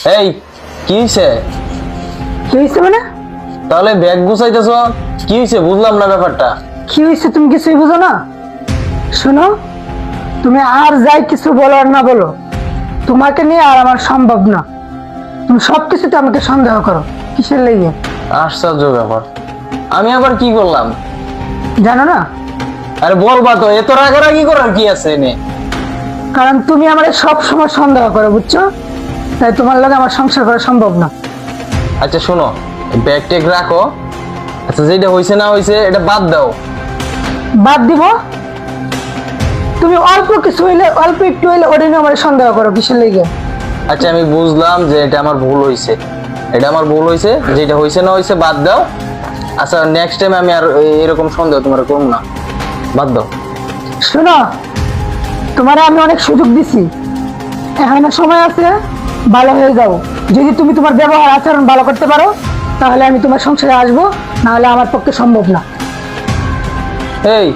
এই কি হইছে? কি হয়েছে মানে? তাহলে ব্যাগ গুছাইতেছ, কি হইছে বুঝলাম না ব্যাপারটা। কি হয়েছে তুমি কিছুই বুঝো না? শোনো, তুমি আর যাই কিছু বলো আর না বলো, তোমাকে নিয়ে আর আমার সম্ভব না। তুমি সবকিছুতে আমাকে সন্দেহ করো, কিসের লেগে? আশ্চর্য ব্যাপার, আমি আবার কি করলাম? জানো না? আরে বলবা তো, এত রাগারাগি করার কি আছে এনে? কারণ তুমি আমার সব সময় সন্দেহ করো, বুঝছো? তাই তোমার লগে আমার সংসার করা সম্ভব না। আচ্ছা শোনো, ব্যাগ টেক রাখো। আচ্ছা যেটা হইছে না হইছে এটা বাদ দাও। বাদ দিব? তুমি অল্প কিছু হইলে, অল্প একটু হইলে ওটা নিয়ে আমার সন্দেহ করো, কিসের লেগে? আচ্ছা আমি বুঝলাম যে এটা আমার ভুল হইছে, এটা আমার ভুল হইছে, যেটা হইছে না হইছে বাদ দাও। আচ্ছা নেক্সট টাইম আমি আর এরকম সন্দেহ তোমার করব না, বাদ দাও। শোনো, তোমারে আমি অনেক সুযোগ দিছি, এখনো সময় আছে, ভালো হয়ে যাও। যদি তুমি তোমার ব্যবহার আচরণ ভালো করতে পারো তাহলে আমি তোমার সংসারে আসবো, না হলে আমার পক্ষে সম্ভব না। এই